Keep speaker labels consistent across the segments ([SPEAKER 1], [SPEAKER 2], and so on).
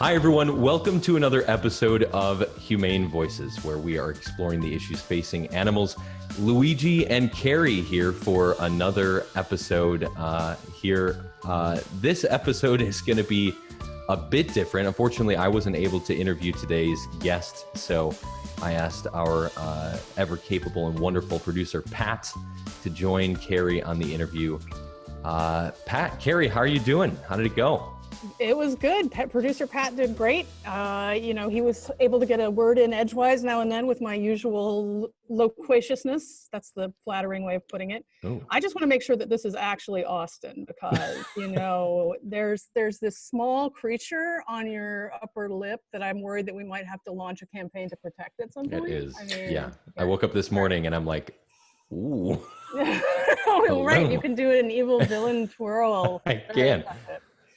[SPEAKER 1] Hi, everyone. Welcome to another episode of Humane Voices, where we are exploring the issues facing animals. Luigi and Carrie here for another episode This episode is going to be a bit different. Unfortunately, I wasn't able to interview today's guest, so I asked our ever-capable and wonderful producer, Pat, to join Carrie on the interview. Pat, Carrie, how are you doing? How did it go?
[SPEAKER 2] It was good. Producer Pat did great. He was able to get a word in edgewise now and then with my usual loquaciousness. That's the flattering way of putting it.
[SPEAKER 1] Ooh.
[SPEAKER 2] I just want to make sure that this is actually Austin because, there's this small creature on your upper lip that I'm worried that we might have to launch a campaign to protect at some point.
[SPEAKER 1] It is. Yeah. I woke up this morning and I'm like, ooh.
[SPEAKER 2] Oh, right. You can do an evil villain twirl.
[SPEAKER 1] I can.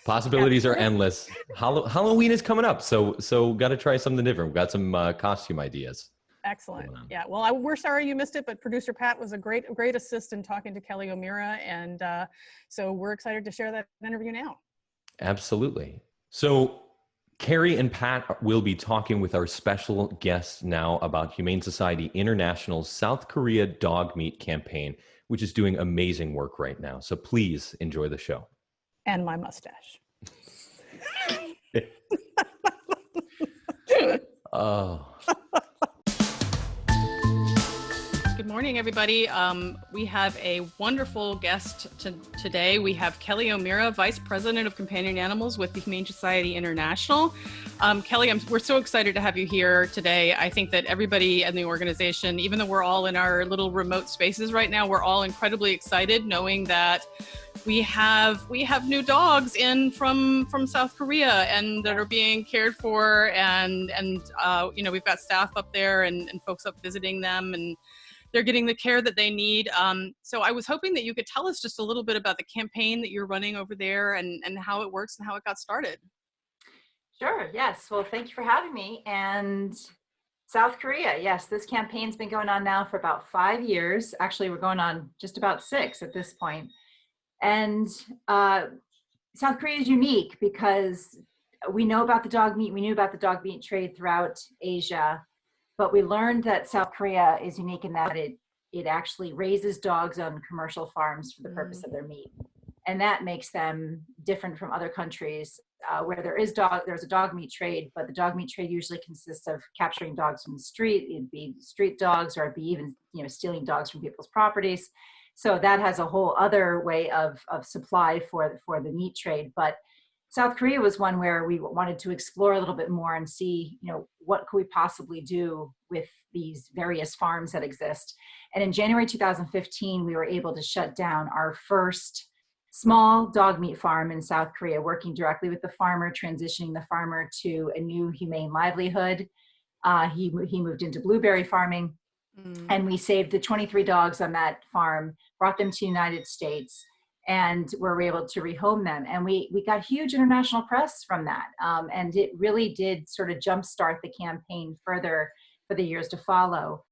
[SPEAKER 1] Possibilities are endless. Halloween is coming up, so got to try something different. We've got some costume ideas.
[SPEAKER 2] Excellent. Yeah. Well, we're sorry you missed it, but producer Pat was a great assist in talking to Kelly O'Meara, and so we're excited to share that interview now.
[SPEAKER 1] Absolutely. So Carrie and Pat will be talking with our special guest now about Humane Society International's South Korea dog meat campaign, which is doing amazing work right now. So please enjoy the show.
[SPEAKER 2] And my mustache.
[SPEAKER 1] Oh.
[SPEAKER 3] Good morning, everybody. We have a wonderful guest today. We have Kelly O'Meara, Vice President of Companion Animals with the Humane Society International. Kelly, we're so excited to have you here today. I think that everybody in the organization, even though we're all in our little remote spaces right now, we're all incredibly excited knowing that we have new dogs in from South Korea and that are being cared for, and we've got staff up there and folks up visiting them, and they're getting the care that they need. So I was hoping that you could tell us just a little bit about the campaign that you're running over there and how it works and how it got started.
[SPEAKER 4] Sure, yes. Well, thank you for having me. And South Korea, yes, this campaign's been going on now for about 5 years. Actually, we're going on just about 6 at this point. And South Korea is unique because we know about the dog meat. We knew about the dog meat trade throughout Asia, but we learned that South Korea is unique in that it actually raises dogs on commercial farms for the purpose of their meat. And that makes them different from other countries where there's a dog meat trade, but the dog meat trade usually consists of capturing dogs from the street. It'd be street dogs, or it'd be even stealing dogs from people's properties. So that has a whole other way of supply for the meat trade. But South Korea was one where we wanted to explore a little bit more and see, what could we possibly do with these various farms that exist. And in January 2015, we were able to shut down our first small dog meat farm in South Korea, working directly with the farmer, transitioning the farmer to a new humane livelihood. He moved into blueberry farming. And we saved the 23 dogs on that farm, brought them to the United States, and were able to rehome them. And we got huge international press from that. And it really did sort of jumpstart the campaign further for the years to follow.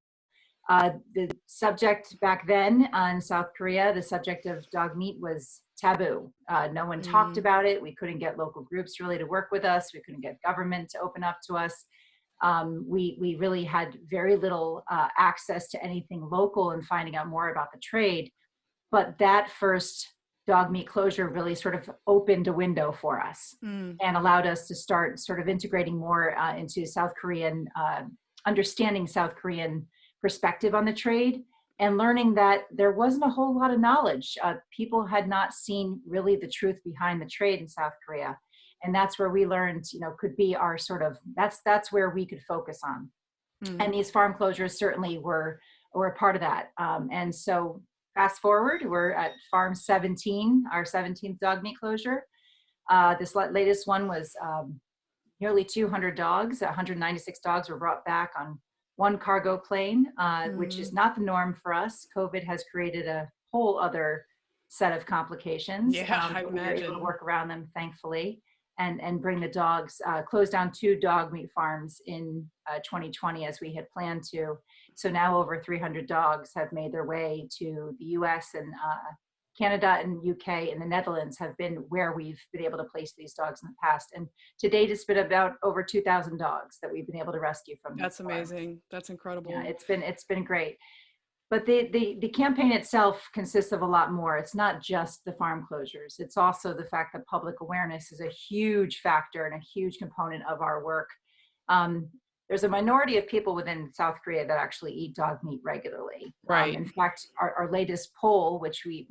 [SPEAKER 4] The subject back then in South Korea, the subject of dog meat was taboo. No one talked about it. We couldn't get local groups really to work with us. We couldn't get government to open up to us. We really had very little access to anything local and finding out more about the trade. But that first dog meat closure really sort of opened a window for us and allowed us to start sort of integrating more into South Korean, understanding South Korean perspective on the trade, and learning that there wasn't a whole lot of knowledge. People had not seen really the truth behind the trade in South Korea. And that's where we learned, could be our sort of, that's where we could focus on. And these farm closures certainly were a part of that. And so fast forward, we're at farm 17, our 17th dog meat closure. This latest one was nearly 200 dogs. 196 dogs were brought back on one cargo plane, which is not the norm for us. COVID has created a whole other set of complications.
[SPEAKER 3] Yeah, I
[SPEAKER 4] we were
[SPEAKER 3] imagine.
[SPEAKER 4] able to work around them, thankfully, and bring the dogs, close down 2 dog meat farms in 2020 as we had planned to. So now over 300 dogs have made their way to the US and Canada and UK and the Netherlands have been where we've been able to place these dogs in the past. And to date, it's been about over 2,000 dogs that we've been able to rescue from.
[SPEAKER 3] That's amazing. That's incredible.
[SPEAKER 4] Yeah, it's been great. But the campaign itself consists of a lot more. It's not just the farm closures. It's also the fact that public awareness is a huge factor and a huge component of our work. There's a minority of people within South Korea that actually eat dog meat regularly.
[SPEAKER 3] Right.
[SPEAKER 4] In fact, our latest poll, which we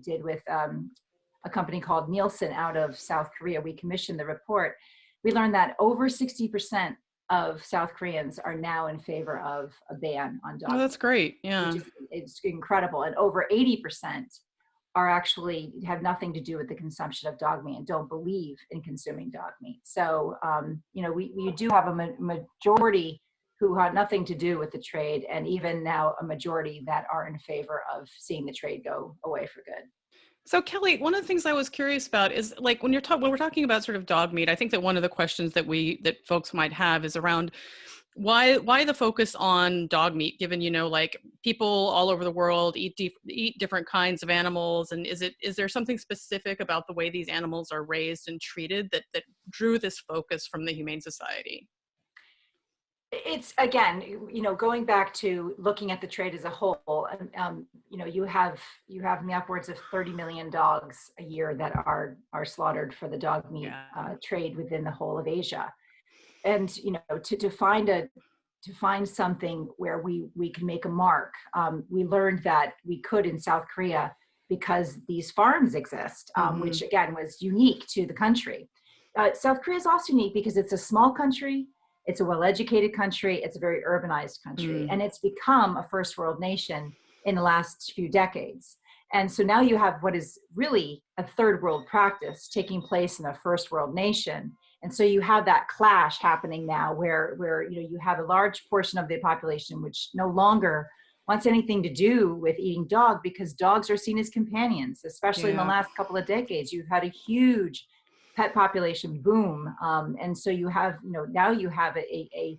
[SPEAKER 4] did with a company called Nielsen out of South Korea, we commissioned the report. We learned that over 60% of South Koreans are now in favor of a ban on dog.
[SPEAKER 3] Oh, that's great. Yeah.
[SPEAKER 4] Which is, it's incredible. And over 80% are actually have nothing to do with the consumption of dog meat and don't believe in consuming dog meat. So, we do have a majority who had nothing to do with the trade, and even now a majority that are in favor of seeing the trade go away for good.
[SPEAKER 3] So Kelly, one of the things I was curious about is like when we're talking about sort of dog meat, I think that one of the questions that folks might have is around why the focus on dog meat, given, like people all over the world eat different kinds of animals, and is there something specific about the way these animals are raised and treated that drew this focus from the Humane Society?
[SPEAKER 4] It's, again, going back to looking at the trade as a whole, you have in the upwards of 30 million dogs a year that are slaughtered for the dog meat trade within the whole of Asia. And, to find something where we can make a mark, we learned that we could in South Korea because these farms exist, which again was unique to the country. South Korea is also unique because it's a small country. It's a well-educated country. It's a very urbanized country, and it's become a first world nation in the last few decades. And so now you have what is really a third world practice taking place in a first world nation. And so you have that clash happening now where you have a large portion of the population which no longer wants anything to do with eating dog because dogs are seen as companions, especially in the last couple of decades. You've had a huge pet population boom. And so you have, now you have a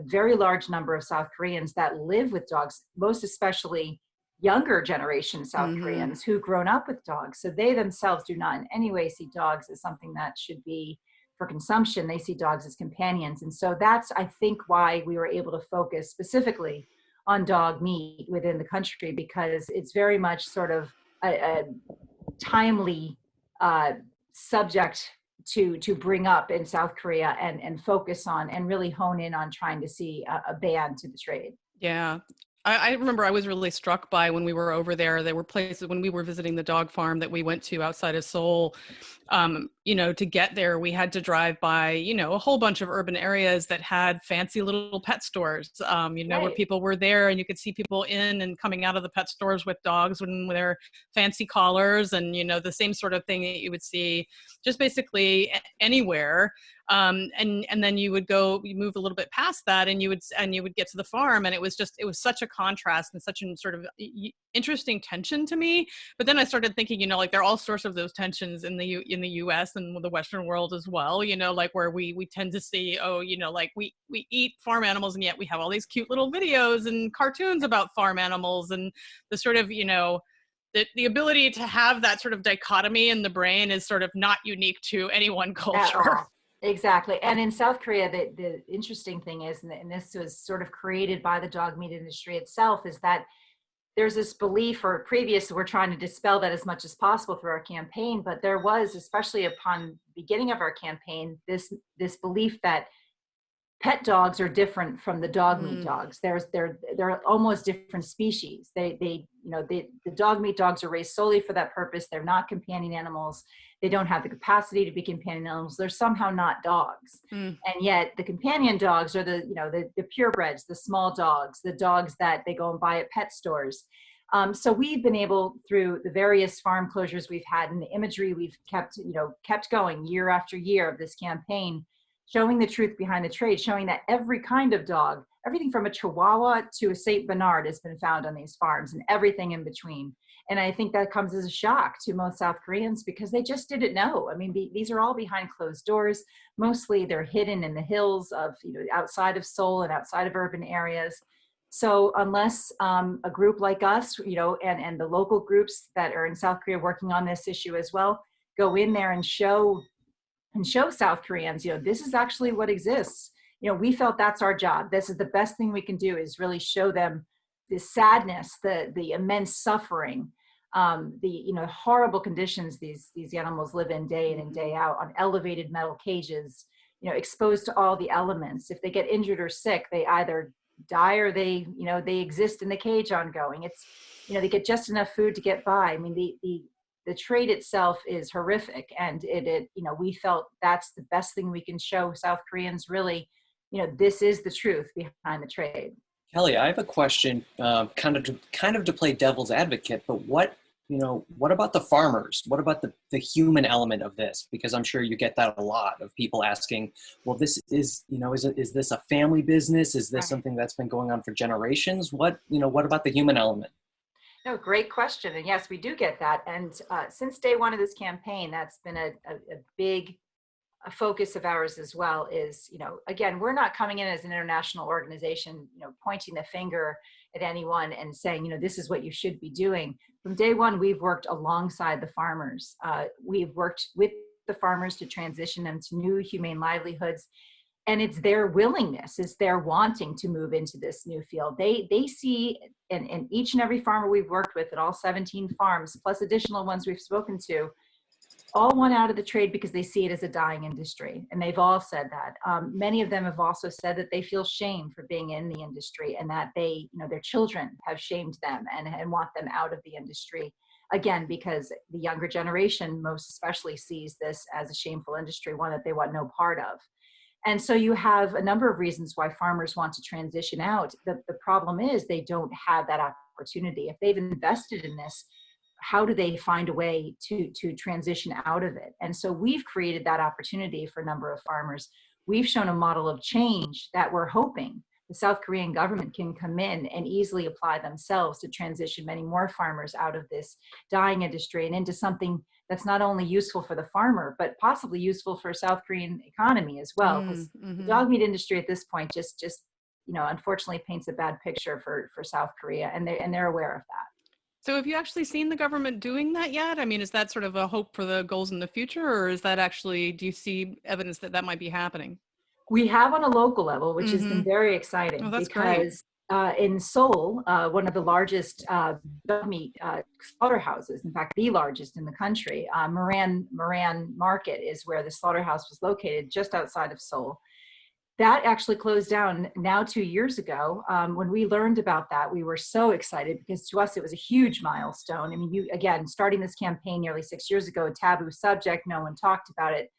[SPEAKER 4] very large number of South Koreans that live with dogs, most especially younger generation South Koreans who've grown up with dogs. So they themselves do not in any way see dogs as something that should be for consumption. They see dogs as companions. And so that's, I think, why we were able to focus specifically on dog meat within the country, because it's very much sort of a timely subject to bring up in South Korea and focus on and really hone in on trying to see a ban to the trade.
[SPEAKER 3] Yeah. I remember I was really struck by when we were over there. There were places when we were visiting the dog farm that we went to outside of Seoul. To get there, we had to drive by, a whole bunch of urban areas that had fancy little pet stores, where people were there and you could see people in and coming out of the pet stores with dogs with their fancy collars and, the same sort of thing that you would see just basically anywhere. And then you move a little bit past that and you would get to the farm, and it was such a contrast and such a sort of interesting tension to me. But then I started thinking, like there are all sorts of those tensions in the US and the Western world as well, like where we tend to see, like we eat farm animals and yet we have all these cute little videos and cartoons about farm animals, and the sort of, the ability to have that sort of dichotomy in the brain is sort of not unique to any one culture.
[SPEAKER 4] Exactly. And in South Korea, the interesting thing is, and this was sort of created by the dog meat industry itself, is that there's this belief, or we're trying to dispel that as much as possible through our campaign, but there was, especially upon the beginning of our campaign, this belief that pet dogs are different from the dog meat dogs. They're almost different species. The dog meat dogs are raised solely for that purpose. They're not companion animals. They don't have the capacity to be companion animals. They're somehow not dogs. And yet the companion dogs are the purebreds, the small dogs, the dogs that they go and buy at pet stores. So we've been able, through the various farm closures we've had and the imagery we've kept going year after year of this campaign, showing the truth behind the trade, showing that every kind of dog, everything from a Chihuahua to a Saint Bernard has been found on these farms, and everything in between. And I think that comes as a shock to most South Koreans because they just didn't know. I mean, these are all behind closed doors. Mostly they're hidden in the hills of, outside of Seoul and outside of urban areas. So unless a group like us, and the local groups that are in South Korea working on this issue as well, go in there and show South Koreans, this is actually what exists. We felt that's our job. This is the best thing we can do, is really show them the sadness, the immense suffering, the horrible conditions these animals live in day in and day out, on elevated metal cages, exposed to all the elements. If they get injured or sick, they either die or they exist in the cage ongoing. It's, they get just enough food to get by. I mean, the trade itself is horrific, and we felt that's the best thing we can show South Koreans. Really, this is the truth behind the trade.
[SPEAKER 5] Kelly, I have a question, kind of to play devil's advocate, but what about the farmers? What about the human element of this? Because I'm sure you get that a lot, of people asking, well, this is this a family business? Is this something that's been going on for generations? What about the human element?
[SPEAKER 4] No, great question. And yes, we do get that. And since day one of this campaign, that's been a big focus of ours as well. Is, again, we're not coming in as an international organization, pointing the finger at anyone and saying, this is what you should be doing. From day one, we've worked alongside the farmers. We've worked with the farmers to transition them to new humane livelihoods. And it's their willingness, it's their wanting to move into this new field. They see, and each and every farmer we've worked with at all 17 farms, plus additional ones we've spoken to, all want out of the trade because they see it as a dying industry. And they've all said that. Many of them have also said that they feel shame for being in the industry, and that they, their children have shamed them and want them out of the industry. Again, because the younger generation most especially sees this as a shameful industry, one that they want no part of. And so you have a number of reasons why farmers want to transition out. The problem is they don't have that opportunity. If they've invested in this, how do they find a way to transition out of it? And so we've created that opportunity for a number of farmers. We've shown a model of change that we're hoping the South Korean government can come in and easily apply themselves to transition many more farmers out of this dying industry and into something that's not only useful for the farmer, but possibly useful for South Korean economy as well. Because the dog meat industry at this point just unfortunately paints a bad picture for South Korea, and they're aware of that.
[SPEAKER 3] So have you actually seen the government doing that yet? I mean, is that sort of a hope for the goals in the future, or is that actually, do you see evidence that might be happening?
[SPEAKER 4] We have on a local level, which has been very exciting, because in Seoul, one of the largest dog meat slaughterhouses, in fact, the largest in the country, Moran Market is where the slaughterhouse was located, just outside of Seoul. That actually closed down now 2 years ago. When we learned about that, we were so excited, because to us, it was a huge milestone. I mean, again, starting this campaign nearly 6 years ago, a taboo subject, no one talked about it.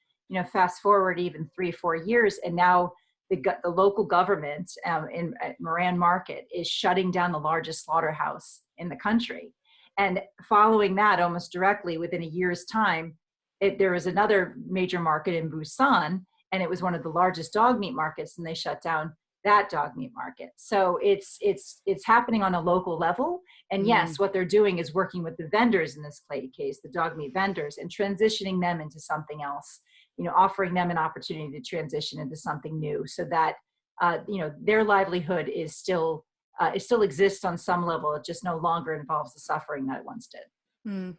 [SPEAKER 4] Fast forward even 3-4 years, and now the local government at Moran Market is shutting down the largest slaughterhouse in the country. And following that, almost directly within a year's time, there was another major market in Busan, and it was one of the largest dog meat markets, and they shut down that dog meat market. So it's happening on a local level. And yes, what they're doing is working with the vendors in this case, the dog meat vendors, and transitioning them into something else, offering them an opportunity to transition into something new, so that, their livelihood is still, it still exists on some level. It just no longer involves the suffering that it once did.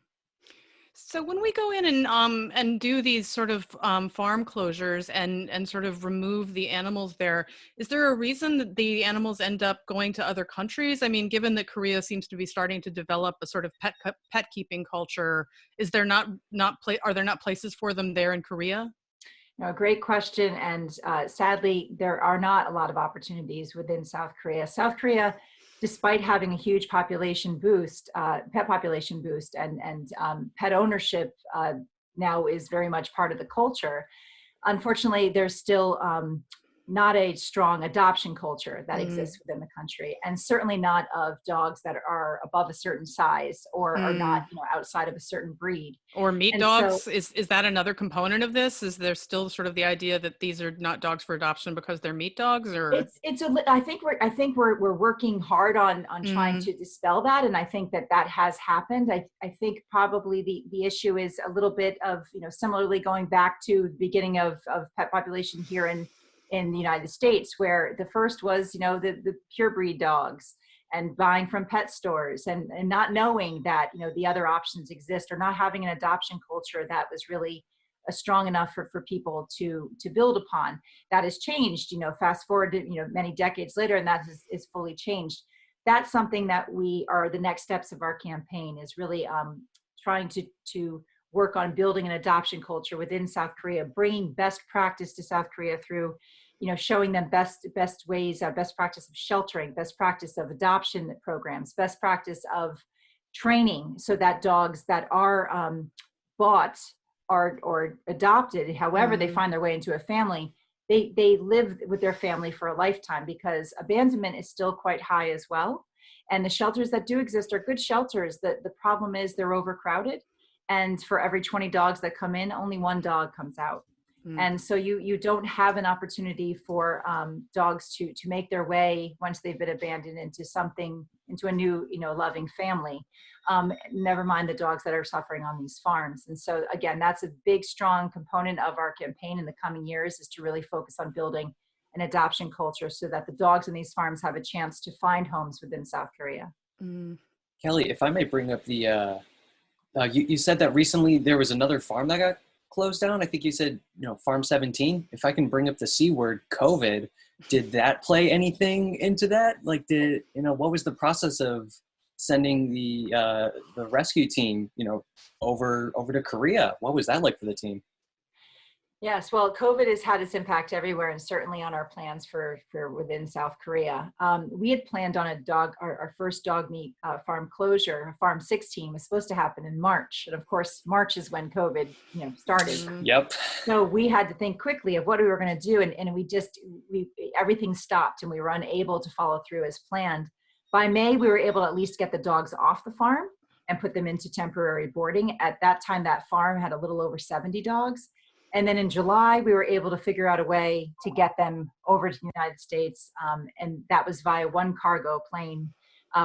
[SPEAKER 3] So when we go in and do these sort of farm closures and sort of remove the animals there, is there a reason that the animals end up going to other countries? I mean, given that Korea seems to be starting to develop a sort of pet keeping culture, are there not places for them there in Korea?
[SPEAKER 4] No, great question. And sadly, there are not a lot of opportunities within South Korea. South Korea, despite having a huge population boost, pet population boost, and pet ownership now is very much part of the culture. Unfortunately, there's still not a strong adoption culture that exists within the country, and certainly not of dogs that are above a certain size or are not, outside of a certain breed.
[SPEAKER 3] Or meat dogs. So, is that another component of this? Is there still sort of the idea that these are not dogs for adoption because they're meat dogs? Or
[SPEAKER 4] I think we're working hard on trying to dispel that, and I think that has happened. I think probably the issue is a little bit of, similarly going back to the beginning of pet population here in in the United States, where the first was, the purebred dogs and buying from pet stores and not knowing that, the other options exist, or not having an adoption culture that was really strong enough for people to build upon. That has changed, fast forward to, many decades later, and that is fully changed. That's something that the next steps of our campaign is really trying to work on building an adoption culture within South Korea, bringing best practice to South Korea through, showing them best ways, best practice of sheltering, best practice of adoption programs, best practice of training, so that dogs that are bought or adopted, however they find their way into a family, they live with their family for a lifetime, because abandonment is still quite high as well. And the shelters that do exist are good shelters. The problem is they're overcrowded. And for every 20 dogs that come in, only one dog comes out. And so you don't have an opportunity for dogs to make their way, once they've been abandoned, into a new, loving family. Never mind the dogs that are suffering on these farms. And so again, that's a big, strong component of our campaign in the coming years, is to really focus on building an adoption culture so that the dogs in these farms have a chance to find homes within South Korea.
[SPEAKER 5] Kelly, if I may bring up the, you said that recently there was another farm that got closed down. I think you said, Farm 17. If I can bring up the C word, COVID, did that play anything into that? Like, what was the process of sending the rescue team, over to Korea? What was that like for the team?
[SPEAKER 4] Yes, well, COVID has had its impact everywhere, and certainly on our plans for within South Korea. We had planned on our first dog meat farm closure. Farm 16 was supposed to happen in March, and of course, March is when COVID, started.
[SPEAKER 5] Yep.
[SPEAKER 4] So we had to think quickly of what we were going to do, and everything stopped, and we were unable to follow through as planned. By May, we were able to at least get the dogs off the farm and put them into temporary boarding. At that time, that farm had a little over 70 dogs. And then in July, we were able to figure out a way to get them over to the United States. And that was via one cargo plane,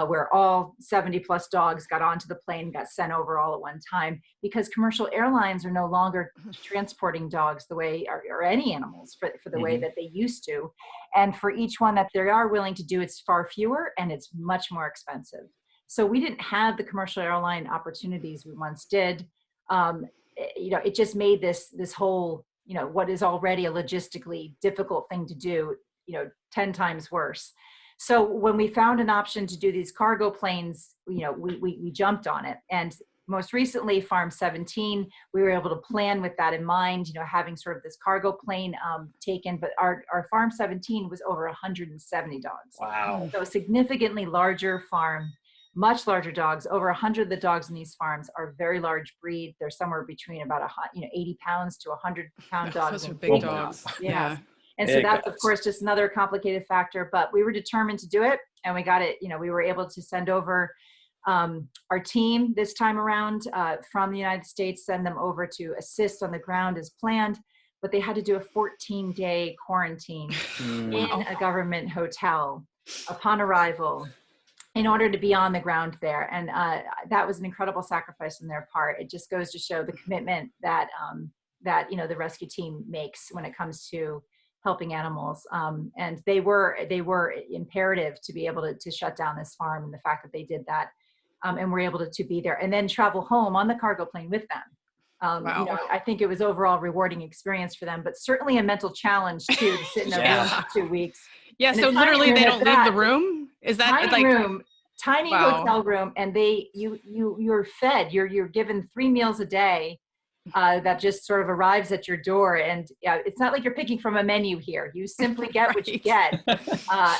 [SPEAKER 4] where all 70 plus dogs got onto the plane and got sent over all at one time, because commercial airlines are no longer transporting dogs the way, or any animals for the way that they used to. And for each one that they are willing to do, it's far fewer and it's much more expensive. So we didn't have the commercial airline opportunities we once did. It just made this whole, what is already a logistically difficult thing to do, 10 times worse. So when we found an option to do these cargo planes, we jumped on it. And most recently, Farm 17, we were able to plan with that in mind, having sort of this cargo plane taken. But our Farm 17 was over 170 dogs.
[SPEAKER 5] Wow.
[SPEAKER 4] So a significantly larger farm. Much larger dogs. Over 100 of the dogs in these farms are very large breed. They're somewhere between about 80 pounds to 100-pound dogs.
[SPEAKER 3] Those are big dogs.
[SPEAKER 4] Yeah. And so that's, of course, just another complicated factor. But we were determined to do it, and we got it. We were able to send over our team this time around from the United States, send them over to assist on the ground as planned. But they had to do a 14-day quarantine in a government hotel upon arrival, in order to be on the ground there. And that was an incredible sacrifice on their part. It just goes to show the commitment that the rescue team makes when it comes to helping animals. And they were imperative to be able to shut down this farm, and the fact that they did that and were able to be there and then travel home on the cargo plane with them.
[SPEAKER 3] Wow.
[SPEAKER 4] I think it was overall rewarding experience for them, but certainly a mental challenge too, to sit in a room for 2 weeks.
[SPEAKER 3] Yeah,
[SPEAKER 4] And
[SPEAKER 3] so
[SPEAKER 4] a tiny
[SPEAKER 3] literally they
[SPEAKER 4] room
[SPEAKER 3] don't
[SPEAKER 4] at
[SPEAKER 3] leave the
[SPEAKER 4] that.
[SPEAKER 3] room? Is that
[SPEAKER 4] Tiny
[SPEAKER 3] like
[SPEAKER 4] room, tiny
[SPEAKER 3] Wow.
[SPEAKER 4] hotel room, and you're fed. You're given 3 meals a day that just sort of arrives at your door, and it's not like you're picking from a menu here. You simply get what you get,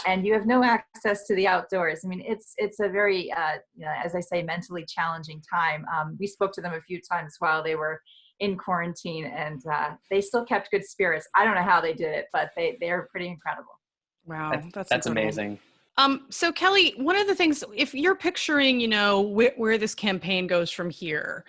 [SPEAKER 4] and you have no access to the outdoors. I mean, it's a very as I say, mentally challenging time. We spoke to them a few times while they were in quarantine, and they still kept good spirits. I don't know how they did it, but they're pretty incredible.
[SPEAKER 3] Wow,
[SPEAKER 5] That's
[SPEAKER 3] incredible.
[SPEAKER 5] amazing.
[SPEAKER 3] So Kelly, one of the things, if you're picturing, where this campaign goes from here,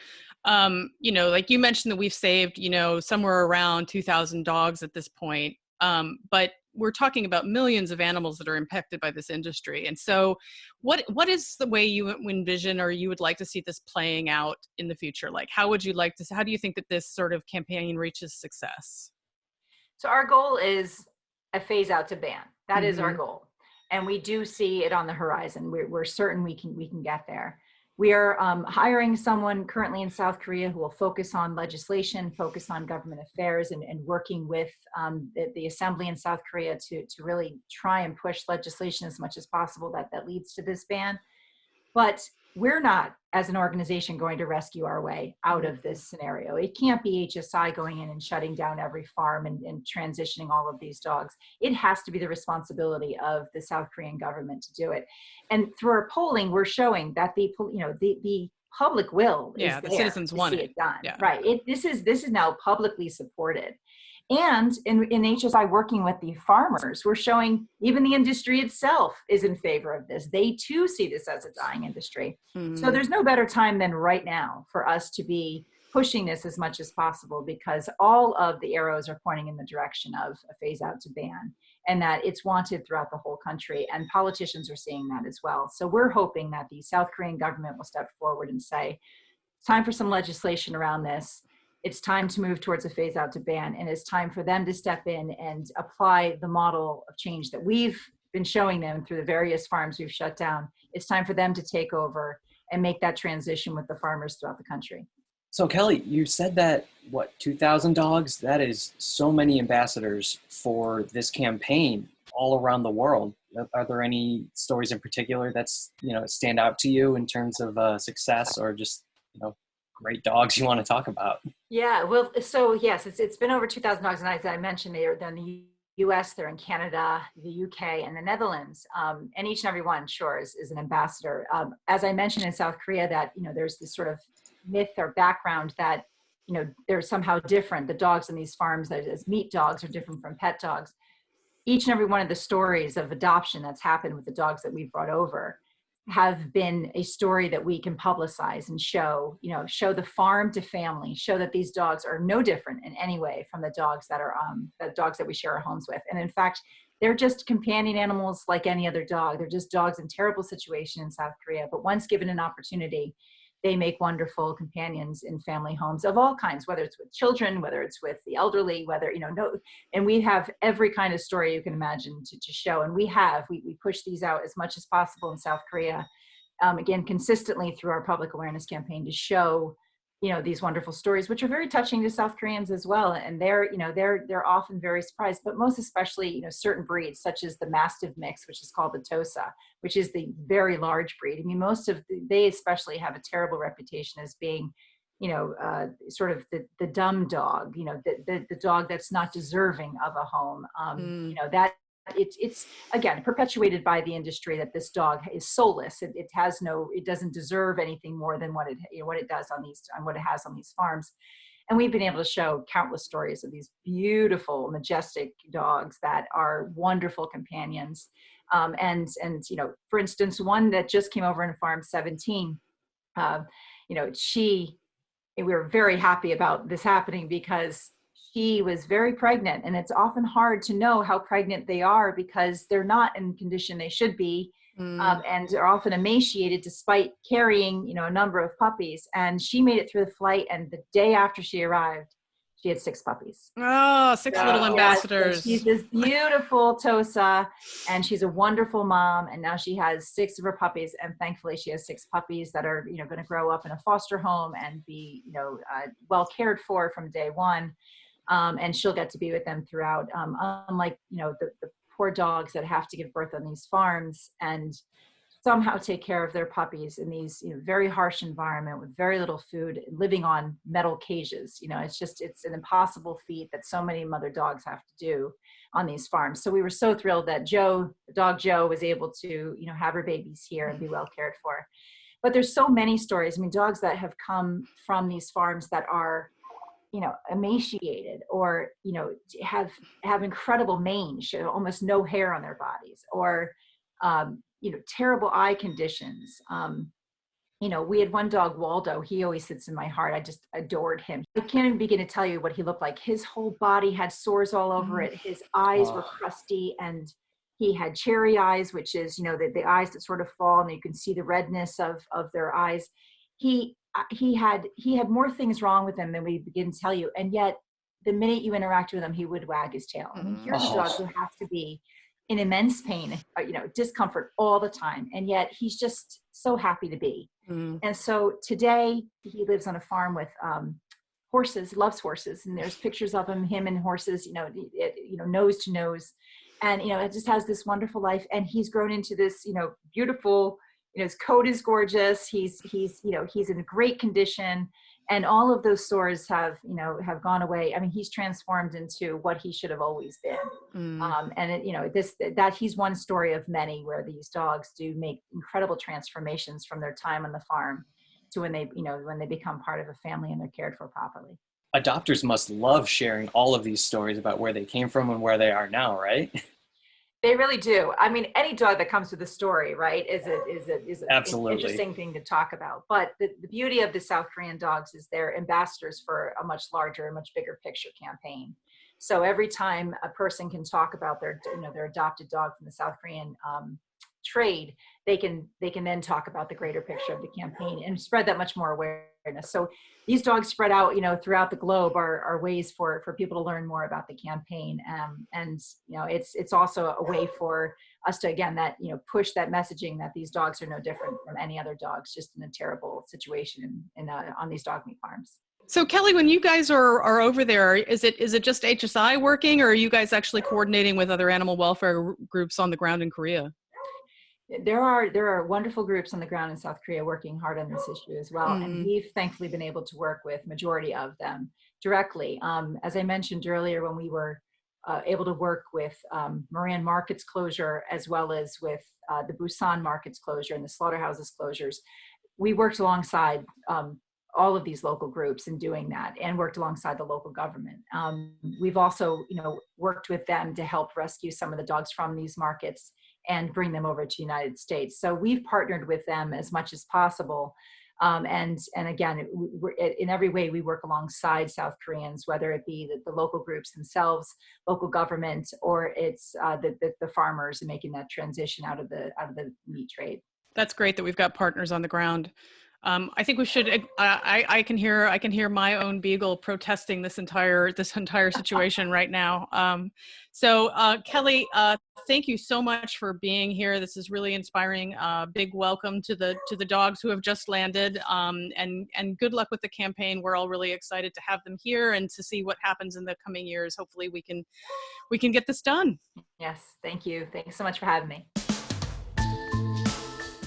[SPEAKER 3] like you mentioned that we've saved, somewhere around 2,000 dogs at this point. But we're talking about millions of animals that are impacted by this industry. And so what is the way you envision, or you would like to see this playing out in the future? Like, how do you think that this sort of campaign reaches success?
[SPEAKER 4] So our goal is a phase out to ban. That is our
[SPEAKER 3] Mhm.
[SPEAKER 4] goal. And we do see it on the horizon. We're certain we can get there. We are hiring someone currently in South Korea who will focus on legislation, focus on government affairs, and working with the assembly in South Korea to really try and push legislation as much as possible that leads to this ban. But we're not, as an organization, going to rescue our way out of this scenario. It can't be HSI going in and shutting down every farm and transitioning all of these dogs. It has to be the responsibility of the South Korean government to do it. And through our polling, we're showing that the public will is
[SPEAKER 3] Yeah, the
[SPEAKER 4] there
[SPEAKER 3] citizens
[SPEAKER 4] to
[SPEAKER 3] want
[SPEAKER 4] see
[SPEAKER 3] it.
[SPEAKER 4] it done.
[SPEAKER 3] Yeah.
[SPEAKER 4] Right. This is now publicly supported. And in HSI working with the farmers, we're showing even the industry itself is in favor of this. They too see this as a dying industry. So there's no better time than right now for us to be pushing this as much as possible, because all of the arrows are pointing in the direction of a phase out to ban, and that it's wanted throughout the whole country, and politicians are seeing that as well. So we're hoping that the South Korean government will step forward and say, it's time for some legislation around this. It's time to move towards a phase out to ban, and it's time for them to step in and apply the model of change that we've been showing them through the various farms we've shut down. It's time for them to take over and make that transition with the farmers throughout the country.
[SPEAKER 5] So Kelly, you said that, 2,000 dogs? That is so many ambassadors for this campaign all around the world. Are there any stories in particular that's, stand out to you in terms of success, or just, great dogs you want to talk about?
[SPEAKER 4] Yeah, well, so yes, it's been over 2,000 dogs, and as I mentioned, they're in the US, they're in Canada, the UK, and the Netherlands, and each and every one, sure, is an ambassador. As I mentioned in South Korea, that there's this sort of myth or background that they're somehow different. The dogs in these farms, as meat dogs, are different from pet dogs. Each and every one of the stories of adoption that's happened with the dogs that we've brought over have been a story that we can publicize and show the farm to family, show that these dogs are no different in any way from the dogs that are the dogs that we share our homes with. And in fact, they're just companion animals like any other dog. They're just dogs in terrible situation in South Korea, but once given an opportunity, they make wonderful companions in family homes of all kinds, whether it's with children, whether it's with the elderly, and we have every kind of story you can imagine to show. And we push these out as much as possible in South Korea, again, consistently through our public awareness campaign, to show, these wonderful stories, which are very touching to South Koreans as well. And they're often very surprised, but most especially, certain breeds such as the Mastiff mix, which is called the Tosa, which is the very large breed. I mean, they especially have a terrible reputation as being, sort of the dumb dog, the dog that's not deserving of a home. That it's again perpetuated by the industry that this dog is soulless. It doesn't deserve anything more than what it does on what it has on these farms. And we've been able to show countless stories of these beautiful, majestic dogs that are wonderful companions. And for instance, one that just came over in farm 17, we were very happy about this happening because she was very pregnant, and it's often hard to know how pregnant they are because they're not in condition they should be, and are often emaciated despite carrying, a number of puppies. And she made it through the flight, and the day after she arrived, she had 6 puppies.
[SPEAKER 3] Oh, 6 little ambassadors.
[SPEAKER 4] Yes, she's this beautiful Tosa, and she's a wonderful mom. And now she has 6 of her puppies, and thankfully she has 6 puppies that are, going to grow up in a foster home and be, well cared for from day one. And she'll get to be with them throughout, unlike, the poor dogs that have to give birth on these farms and somehow take care of their puppies in these very harsh environment with very little food, living on metal cages. It's an impossible feat that so many mother dogs have to do on these farms. So we were so thrilled that dog Joe was able to, have her babies here and be well cared for. But there's so many stories. I mean, dogs that have come from these farms that are, emaciated, or, have incredible mange, almost no hair on their bodies, or, terrible eye conditions. We had one dog, Waldo. He always sits in my heart. I just adored him. I can't even begin to tell you what he looked like. His whole body had sores all over it. His eyes were crusty, and he had cherry eyes, which is, the eyes that sort of fall and you can see the redness of their eyes. He had more things wrong with him than we begin to tell you. And yet the minute you interacted with him, he would wag his tail. I mean, here's a dog who has to be in immense pain, discomfort all the time. And yet he's just so happy to be. And so today he lives on a farm with horses, loves horses. And there's pictures of him and horses, nose to nose. And, it just has this wonderful life. And he's grown into this, beautiful, his coat is gorgeous. He's in great condition. And all of those sores have gone away. I mean, he's transformed into what he should have always been. And he's one story of many where these dogs do make incredible transformations from their time on the farm to when they become part of a family and they're cared for properly.
[SPEAKER 5] Adopters must love sharing all of these stories about where they came from and where they are now, right?
[SPEAKER 4] They really do. I mean, any dog that comes with a story, right, is
[SPEAKER 5] Absolutely
[SPEAKER 4] an interesting thing to talk about. But the beauty of the South Korean dogs is they're ambassadors for a much larger, much bigger picture campaign. So every time a person can talk about their adopted dog from the South Korean trade, they can then talk about the greater picture of the campaign and spread that much more awareness. So these dogs spread out, throughout the globe are ways for people to learn more about the campaign. And it's also a way for us to, again, push that messaging that these dogs are no different from any other dogs, just in a terrible situation on these dog meat farms.
[SPEAKER 3] So Kelly, when you guys are over there, is it just HSI working, or are you guys actually coordinating with other animal welfare groups on the ground in Korea?
[SPEAKER 4] There are wonderful groups on the ground in South Korea working hard on this issue as well. And we've thankfully been able to work with majority of them directly. As I mentioned earlier, when we were able to work with Moran Market's closure, as well as with the Busan Market's closure and the slaughterhouses closures, we worked alongside all of these local groups in doing that, and worked alongside the local government. We've also, worked with them to help rescue some of the dogs from these markets and bring them over to the United States. So we've partnered with them as much as possible. And again, in every way, we work alongside South Koreans, whether it be the local groups themselves, local government, or it's the farmers, and making that transition out of the meat trade.
[SPEAKER 3] That's great that we've got partners on the ground. I think we should. I can hear my own beagle protesting this entire situation right now. So Kelly, thank you so much for being here. This is really inspiring. Big welcome to the dogs who have just landed, and good luck with the campaign. We're all really excited to have them here and to see what happens in the coming years. Hopefully, we can get this done.
[SPEAKER 4] Yes, thank you. Thanks so much for having me.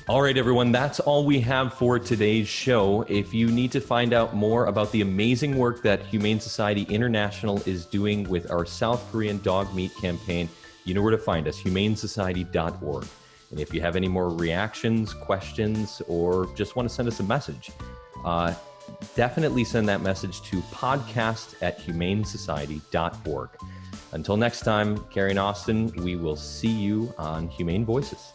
[SPEAKER 1] All right, everyone, that's all we have for today's show. If you need to find out more about the amazing work that Humane Society International is doing with our South Korean dog meat campaign, you know where to find us, humanesociety.org. And if you have any more reactions, questions, or just want to send us a message, definitely send that message to podcast@humanesociety.org. Until next time, Carrie and Austin, we will see you on Humane Voices.